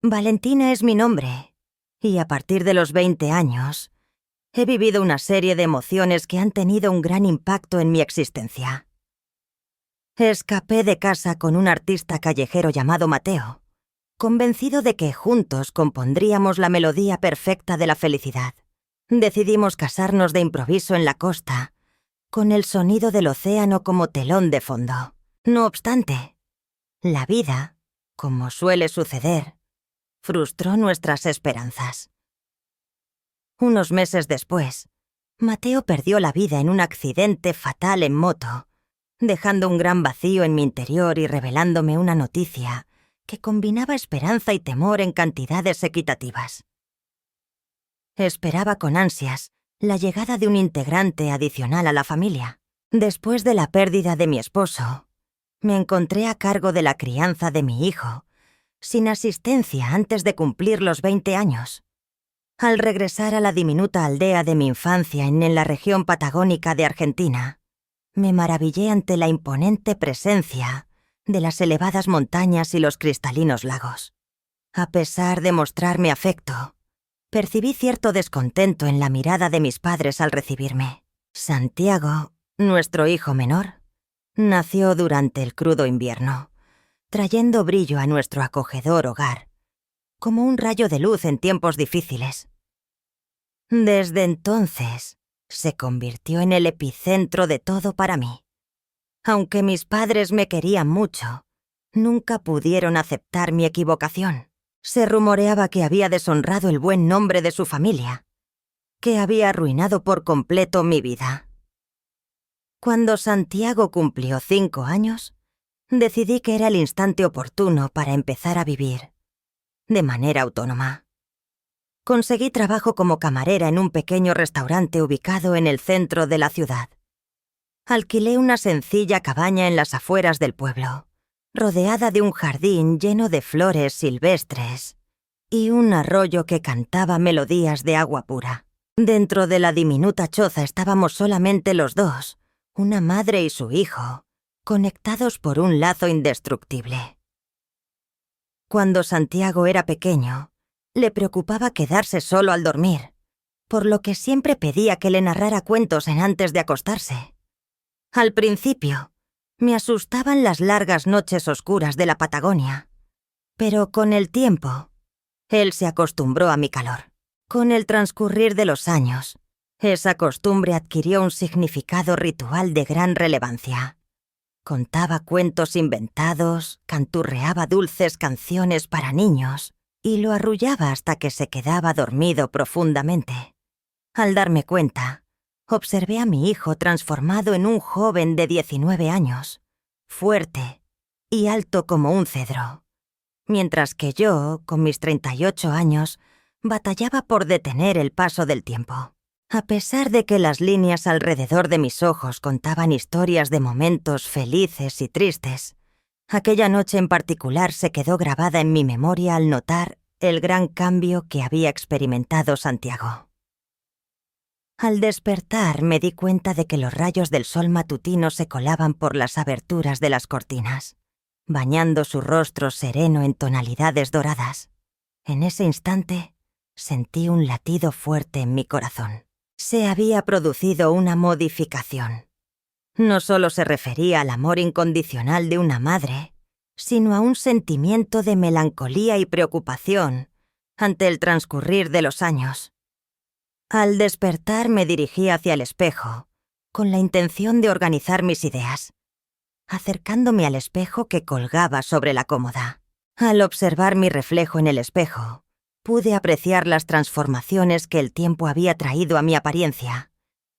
Valentina es mi nombre, y a partir de los 20 años, he vivido una serie de emociones que han tenido un gran impacto en mi existencia. Escapé de casa con un artista callejero llamado Mateo, convencido de que juntos compondríamos la melodía perfecta de la felicidad. Decidimos casarnos de improviso en la costa, con el sonido del océano como telón de fondo. No obstante, la vida, como suele suceder, frustró nuestras esperanzas. Unos meses después, Mateo perdió la vida en un accidente fatal en moto, dejando un gran vacío en mi interior y revelándome una noticia que combinaba esperanza y temor en cantidades equitativas. Esperaba con ansias la llegada de un integrante adicional a la familia. Después de la pérdida de mi esposo, me encontré a cargo de la crianza de mi hijo, sin asistencia antes de cumplir los 20 años. Al regresar a la diminuta aldea de mi infancia en la región patagónica de Argentina, me maravillé ante la imponente presencia de las elevadas montañas y los cristalinos lagos. A pesar de mostrarme afecto, percibí cierto descontento en la mirada de mis padres al recibirme. Santiago, nuestro hijo menor, nació durante el crudo invierno, trayendo brillo a nuestro acogedor hogar, como un rayo de luz en tiempos difíciles. Desde entonces, se convirtió en el epicentro de todo para mí. Aunque mis padres me querían mucho, nunca pudieron aceptar mi equivocación. Se rumoreaba que había deshonrado el buen nombre de su familia, que había arruinado por completo mi vida. Cuando Santiago cumplió 5 años, decidí que era el instante oportuno para empezar a vivir de manera autónoma. Conseguí trabajo como camarera en un pequeño restaurante ubicado en el centro de la ciudad. Alquilé una sencilla cabaña en las afueras del pueblo, rodeada de un jardín lleno de flores silvestres y un arroyo que cantaba melodías de agua pura. Dentro de la diminuta choza estábamos solamente los dos, una madre y su hijo, conectados por un lazo indestructible. Cuando Santiago era pequeño, le preocupaba quedarse solo al dormir, por lo que siempre pedía que le narrara cuentos antes de acostarse. Al principio, me asustaban las largas noches oscuras de la Patagonia, pero con el tiempo, él se acostumbró a mi calor. Con el transcurrir de los años, esa costumbre adquirió un significado ritual de gran relevancia. Contaba cuentos inventados, canturreaba dulces canciones para niños y lo arrullaba hasta que se quedaba dormido profundamente. Al darme cuenta, observé a mi hijo transformado en un joven de 19 años, fuerte y alto como un cedro, mientras que yo, con mis 38 años, batallaba por detener el paso del tiempo. A pesar de que las líneas alrededor de mis ojos contaban historias de momentos felices y tristes, aquella noche en particular se quedó grabada en mi memoria al notar el gran cambio que había experimentado Santiago. Al despertar me di cuenta de que los rayos del sol matutino se colaban por las aberturas de las cortinas, bañando su rostro sereno en tonalidades doradas. En ese instante, sentí un latido fuerte en mi corazón. Se había producido una modificación. No solo se refería al amor incondicional de una madre, sino a un sentimiento de melancolía y preocupación ante el transcurrir de los años. Al despertar me dirigí hacia el espejo, con la intención de organizar mis ideas, acercándome al espejo que colgaba sobre la cómoda. Al observar mi reflejo en el espejo, pude apreciar las transformaciones que el tiempo había traído a mi apariencia,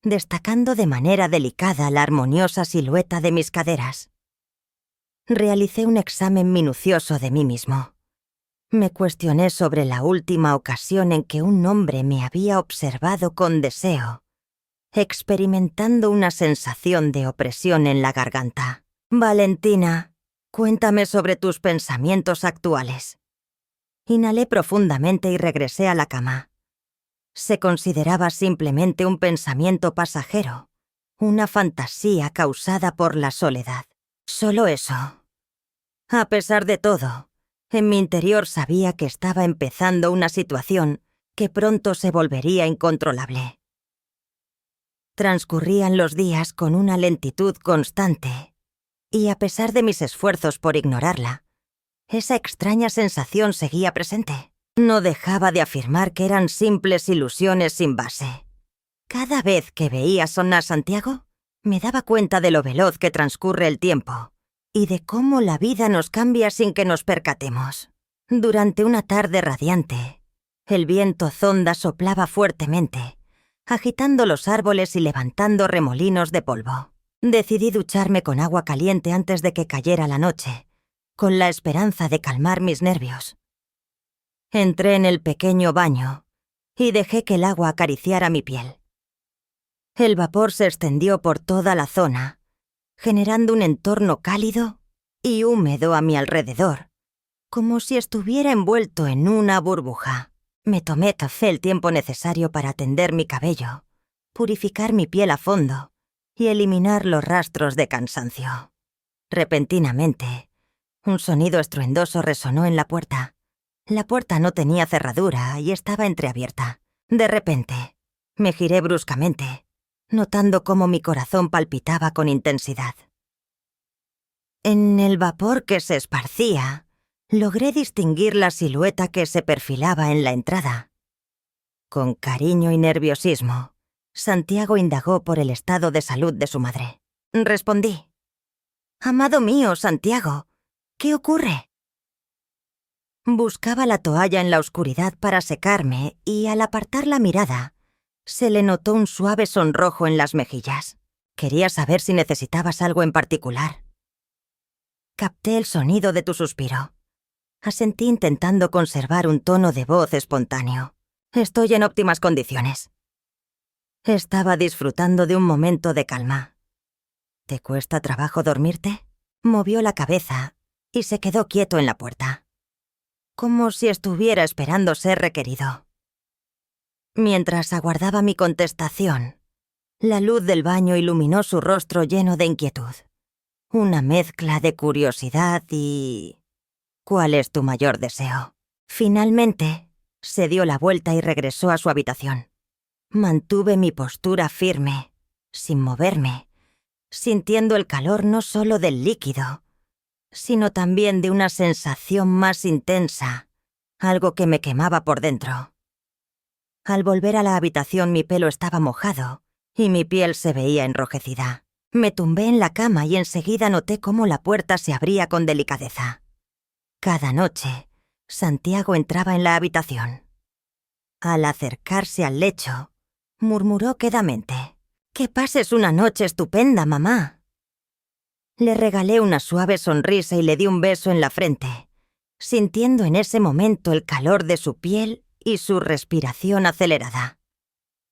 destacando de manera delicada la armoniosa silueta de mis caderas. Realicé un examen minucioso de mí mismo. Me cuestioné sobre la última ocasión en que un hombre me había observado con deseo, experimentando una sensación de opresión en la garganta. Valentina, cuéntame sobre tus pensamientos actuales. Inhalé profundamente y regresé a la cama. Se consideraba simplemente un pensamiento pasajero, una fantasía causada por la soledad. Solo eso. A pesar de todo, En mi interior sabía que estaba empezando una situación que pronto se volvería incontrolable. Transcurrían los días con una lentitud constante, y a pesar de mis esfuerzos por ignorarla, esa extraña sensación seguía presente. No dejaba de afirmar que eran simples ilusiones sin base. Cada vez que veía sonar Santiago, me daba cuenta de lo veloz que transcurre el tiempo y de cómo la vida nos cambia sin que nos percatemos. Durante una tarde radiante, el viento zonda soplaba fuertemente, agitando los árboles y levantando remolinos de polvo. Decidí ducharme con agua caliente antes de que cayera la noche, con la esperanza de calmar mis nervios. Entré en el pequeño baño y dejé que el agua acariciara mi piel. El vapor se extendió por toda la zona, generando un entorno cálido y húmedo a mi alrededor, como si estuviera envuelto en una burbuja. Me tomé café el tiempo necesario para tender mi cabello, purificar mi piel a fondo y eliminar los rastros de cansancio. Repentinamente, un sonido estruendoso resonó en la puerta. La puerta no tenía cerradura y estaba entreabierta. De repente, me giré bruscamente, notando cómo mi corazón palpitaba con intensidad. En el vapor que se esparcía, logré distinguir la silueta que se perfilaba en la entrada. Con cariño y nerviosismo, Santiago indagó por el estado de salud de su madre. Respondí: «Amado mío, Santiago, ¿qué ocurre?». Buscaba la toalla en la oscuridad para secarme y, al apartar la mirada, se le notó un suave sonrojo en las mejillas. Quería saber si necesitabas algo en particular. Capté el sonido de tu suspiro. Asentí intentando conservar un tono de voz espontáneo. Estoy en óptimas condiciones. Estaba disfrutando de un momento de calma. ¿Te cuesta trabajo dormirte? Movió la cabeza y se quedó quieto en la puerta, como si estuviera esperando ser requerido. Mientras aguardaba mi contestación, la luz del baño iluminó su rostro lleno de inquietud. Una mezcla de curiosidad y... ¿Cuál es tu mayor deseo? Finalmente, se dio la vuelta y regresó a su habitación. Mantuve mi postura firme, sin moverme, sintiendo el calor no solo del líquido, sino también de una sensación más intensa, algo que me quemaba por dentro. Al volver a la habitación mi pelo estaba mojado y mi piel se veía enrojecida. Me tumbé en la cama y enseguida noté cómo la puerta se abría con delicadeza. Cada noche, Santiago entraba en la habitación. Al acercarse al lecho, murmuró quedamente: «Que pases una noche estupenda, mamá». Le regalé una suave sonrisa y le di un beso en la frente, sintiendo en ese momento el calor de su piel y su respiración acelerada.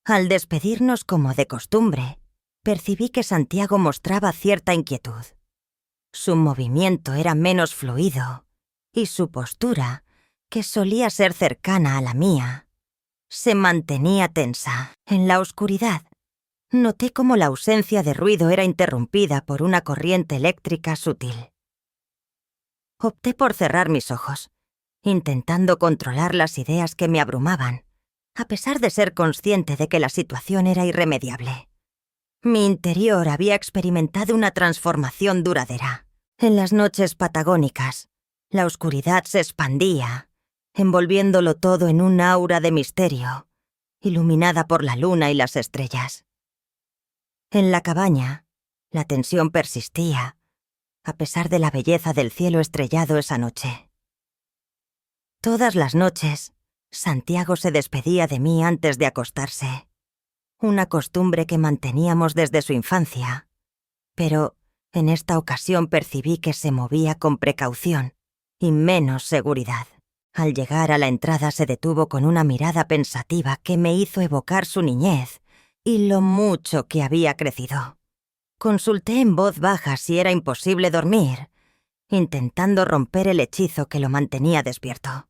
Al despedirnos como de costumbre, percibí que Santiago mostraba cierta inquietud. Su movimiento era menos fluido y su postura, que solía ser cercana a la mía, se mantenía tensa. En la oscuridad, noté cómo la ausencia de ruido era interrumpida por una corriente eléctrica sutil. Opté por cerrar mis ojos, intentando controlar las ideas que me abrumaban, a pesar de ser consciente de que la situación era irremediable. Mi interior había experimentado una transformación duradera. En las noches patagónicas, la oscuridad se expandía, envolviéndolo todo en un aura de misterio, iluminada por la luna y las estrellas. En la cabaña, la tensión persistía, a pesar de la belleza del cielo estrellado esa noche. Todas las noches, Santiago se despedía de mí antes de acostarse, una costumbre que manteníamos desde su infancia, pero en esta ocasión percibí que se movía con precaución y menos seguridad. Al llegar a la entrada se detuvo con una mirada pensativa que me hizo evocar su niñez y lo mucho que había crecido. Consulté en voz baja si era imposible dormir, intentando romper el hechizo que lo mantenía despierto.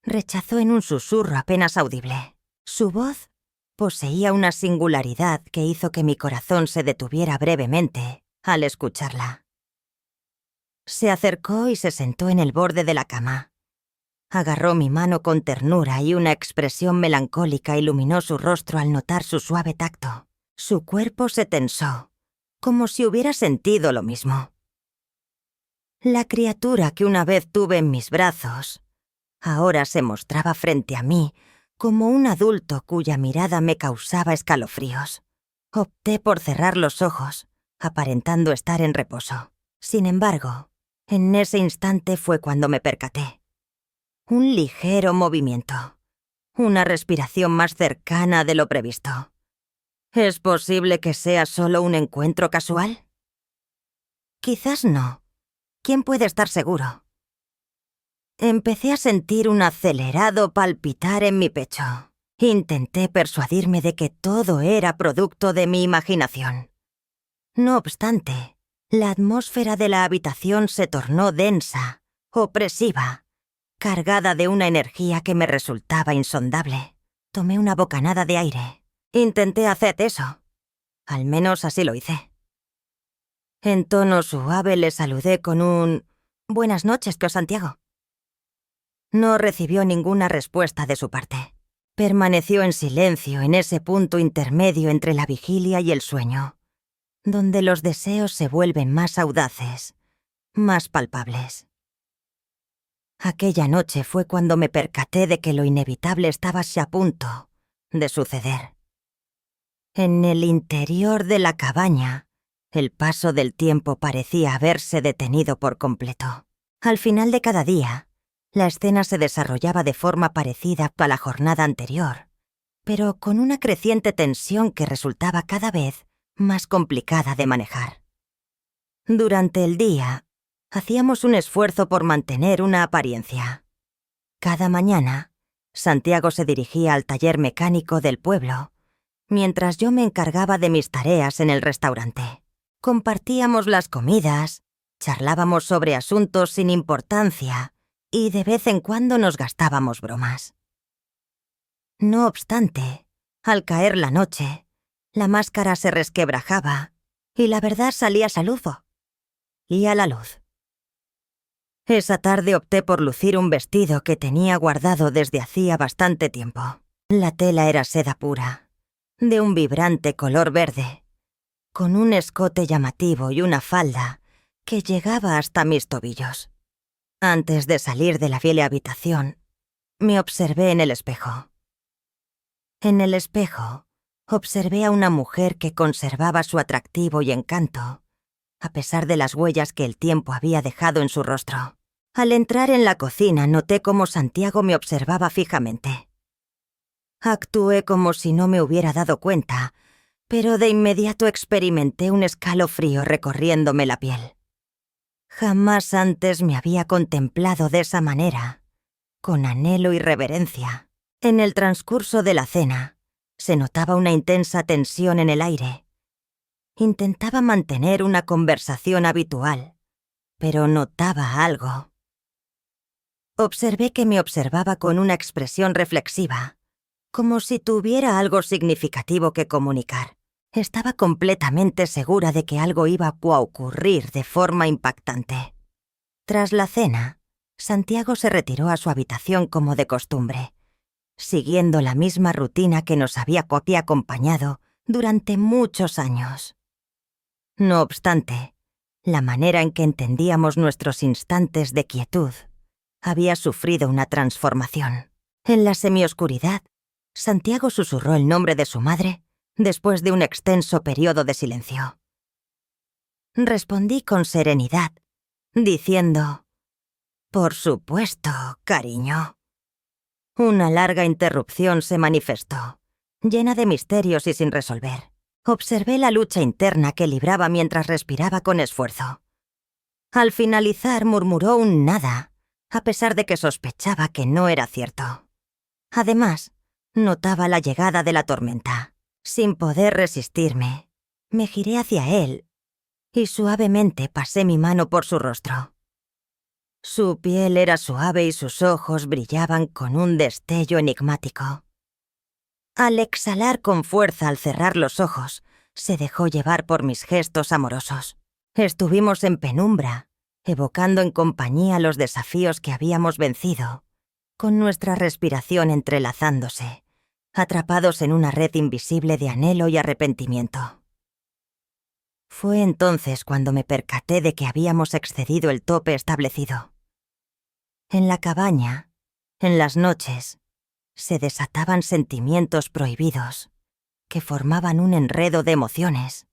Rechazó en un susurro apenas audible. Su voz poseía una singularidad que hizo que mi corazón se detuviera brevemente al escucharla. Se acercó y se sentó en el borde de la cama. Agarró mi mano con ternura y una expresión melancólica iluminó su rostro al notar su suave tacto. Su cuerpo se tensó, como si hubiera sentido lo mismo. La criatura que una vez tuve en mis brazos, ahora se mostraba frente a mí como un adulto cuya mirada me causaba escalofríos. Opté por cerrar los ojos, aparentando estar en reposo. Sin embargo, en ese instante fue cuando me percaté. Un ligero movimiento. Una respiración más cercana de lo previsto. ¿Es posible que sea solo un encuentro casual? Quizás no. ¿Quién puede estar seguro? Empecé a sentir un acelerado palpitar en mi pecho. Intenté persuadirme de que todo era producto de mi imaginación. No obstante, la atmósfera de la habitación se tornó densa, opresiva, cargada de una energía que me resultaba insondable. Tomé una bocanada de aire. Intenté hacer eso. Al menos así lo hice. En tono suave le saludé con un «Buenas noches, tío Santiago». No recibió ninguna respuesta de su parte. Permaneció en silencio en ese punto intermedio entre la vigilia y el sueño, donde los deseos se vuelven más audaces, más palpables. Aquella noche fue cuando me percaté de que lo inevitable estaba a punto de suceder. En el interior de la cabaña, el paso del tiempo parecía haberse detenido por completo. Al final de cada día, la escena se desarrollaba de forma parecida a la jornada anterior, pero con una creciente tensión que resultaba cada vez más complicada de manejar. Durante el día, hacíamos un esfuerzo por mantener una apariencia. Cada mañana, Santiago se dirigía al taller mecánico del pueblo, mientras yo me encargaba de mis tareas en el restaurante. Compartíamos las comidas, charlábamos sobre asuntos sin importancia y de vez en cuando nos gastábamos bromas. No obstante, al caer la noche, la máscara se resquebrajaba y la verdad salía a la luz. Esa tarde opté por lucir un vestido que tenía guardado desde hacía bastante tiempo. La tela era seda pura, de un vibrante color verde, con un escote llamativo y una falda que llegaba hasta mis tobillos. Antes de salir de la vieja habitación, me observé en el espejo. En el espejo, observé a una mujer que conservaba su atractivo y encanto, a pesar de las huellas que el tiempo había dejado en su rostro. Al entrar en la cocina, noté cómo Santiago me observaba fijamente. Actué como si no me hubiera dado cuenta, pero de inmediato experimenté un escalofrío recorriéndome la piel. Jamás antes me había contemplado de esa manera, con anhelo y reverencia. En el transcurso de la cena, se notaba una intensa tensión en el aire. Intentaba mantener una conversación habitual, pero notaba algo. Observé que me observaba con una expresión reflexiva, como si tuviera algo significativo que comunicar. Estaba completamente segura de que algo iba a ocurrir de forma impactante. Tras la cena, Santiago se retiró a su habitación como de costumbre, siguiendo la misma rutina que nos había acompañado durante muchos años. No obstante, la manera en que entendíamos nuestros instantes de quietud había sufrido una transformación. En la semioscuridad, Santiago susurró el nombre de su madre después de un extenso periodo de silencio. Respondí con serenidad, diciendo: «Por supuesto, cariño». Una larga interrupción se manifestó, llena de misterios y sin resolver. Observé la lucha interna que libraba mientras respiraba con esfuerzo. Al finalizar murmuró un nada, a pesar de que sospechaba que no era cierto. Además, notaba la llegada de la tormenta. Sin poder resistirme, me giré hacia él y suavemente pasé mi mano por su rostro. Su piel era suave y sus ojos brillaban con un destello enigmático. Al exhalar con fuerza al cerrar los ojos, se dejó llevar por mis gestos amorosos. Estuvimos en penumbra, evocando en compañía los desafíos que habíamos vencido, con nuestra respiración entrelazándose, atrapados en una red invisible de anhelo y arrepentimiento. Fue entonces cuando me percaté de que habíamos excedido el tope establecido. En la cabaña, en las noches, se desataban sentimientos prohibidos que formaban un enredo de emociones,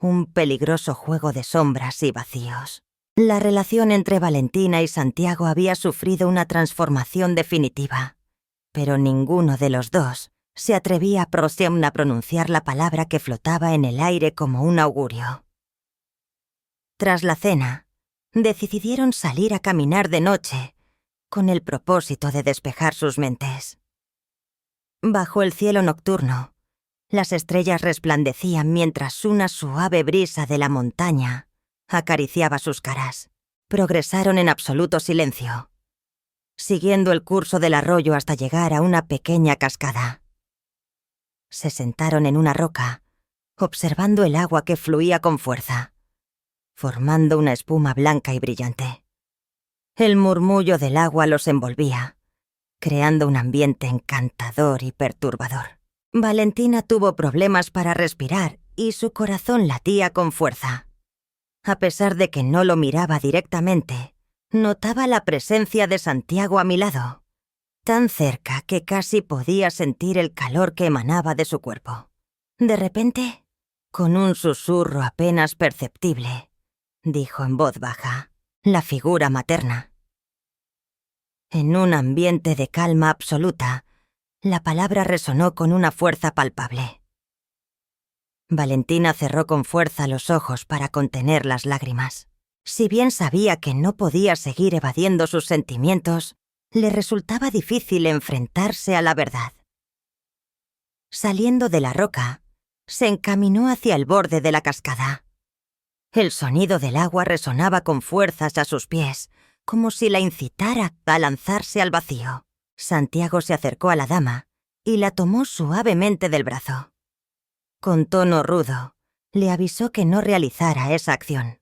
un peligroso juego de sombras y vacíos. La relación entre Valentina y Santiago había sufrido una transformación definitiva, pero ninguno de los dos se atrevía a pronunciar la palabra que flotaba en el aire como un augurio. Tras la cena, decidieron salir a caminar de noche, con el propósito de despejar sus mentes. Bajo el cielo nocturno, las estrellas resplandecían mientras una suave brisa de la montaña acariciaba sus caras. Progresaron en absoluto silencio, siguiendo el curso del arroyo hasta llegar a una pequeña cascada. Se sentaron en una roca, observando el agua que fluía con fuerza, formando una espuma blanca y brillante. El murmullo del agua los envolvía, creando un ambiente encantador y perturbador. Valentina tuvo problemas para respirar y su corazón latía con fuerza. A pesar de que no lo miraba directamente, notaba la presencia de Santiago a mi lado, tan cerca que casi podía sentir el calor que emanaba de su cuerpo. De repente, con un susurro apenas perceptible, dijo en voz baja, la figura materna. En un ambiente de calma absoluta, la palabra resonó con una fuerza palpable. Valentina cerró con fuerza los ojos para contener las lágrimas. Si bien sabía que no podía seguir evadiendo sus sentimientos, le resultaba difícil enfrentarse a la verdad. Saliendo de la roca, se encaminó hacia el borde de la cascada. El sonido del agua resonaba con fuerzas a sus pies, como si la incitara a lanzarse al vacío. Santiago se acercó a la dama y la tomó suavemente del brazo. Con tono rudo, le avisó que no realizara esa acción.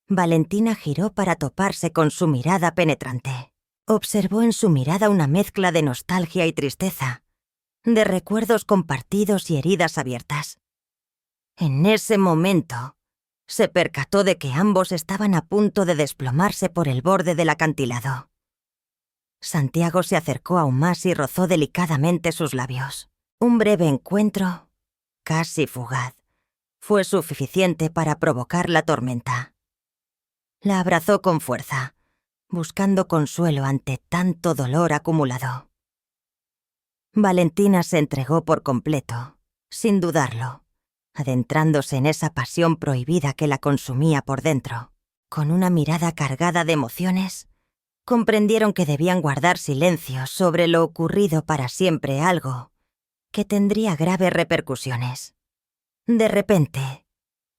Valentina giró para toparse con su mirada penetrante. Observó en su mirada una mezcla de nostalgia y tristeza, de recuerdos compartidos y heridas abiertas. En ese momento, se percató de que ambos estaban a punto de desplomarse por el borde del acantilado. Santiago se acercó aún más y rozó delicadamente sus labios. Un breve encuentro, casi fugaz, fue suficiente para provocar la tormenta. La abrazó con fuerza, buscando consuelo ante tanto dolor acumulado. Valentina se entregó por completo, sin dudarlo, adentrándose en esa pasión prohibida que la consumía por dentro. Con una mirada cargada de emociones, comprendieron que debían guardar silencio sobre lo ocurrido para siempre, algo que tendría graves repercusiones. De repente,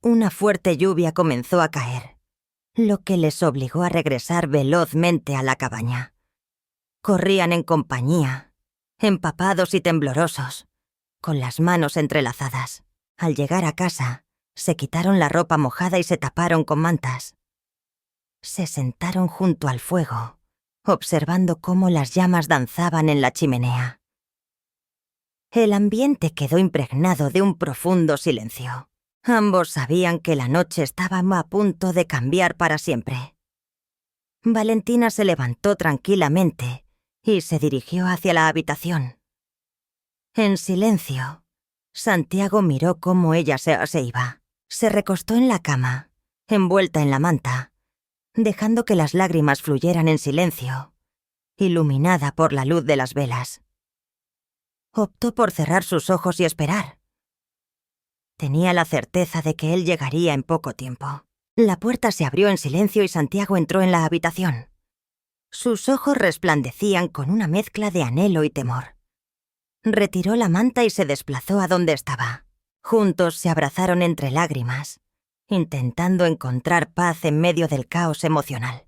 una fuerte lluvia comenzó a caer, lo que les obligó a regresar velozmente a la cabaña. Corrían en compañía, empapados y temblorosos, con las manos entrelazadas. Al llegar a casa, se quitaron la ropa mojada y se taparon con mantas. Se sentaron junto al fuego, observando cómo las llamas danzaban en la chimenea. El ambiente quedó impregnado de un profundo silencio. Ambos sabían que la noche estaba a punto de cambiar para siempre. Valentina se levantó tranquilamente y se dirigió hacia la habitación. En silencio, Santiago miró cómo ella se iba. Se recostó en la cama, envuelta en la manta, dejando que las lágrimas fluyeran en silencio, iluminada por la luz de las velas. Optó por cerrar sus ojos y esperar. Tenía la certeza de que él llegaría en poco tiempo. La puerta se abrió en silencio y Santiago entró en la habitación. Sus ojos resplandecían con una mezcla de anhelo y temor. Retiró la manta y se desplazó a donde estaba. Juntos se abrazaron entre lágrimas, intentando encontrar paz en medio del caos emocional.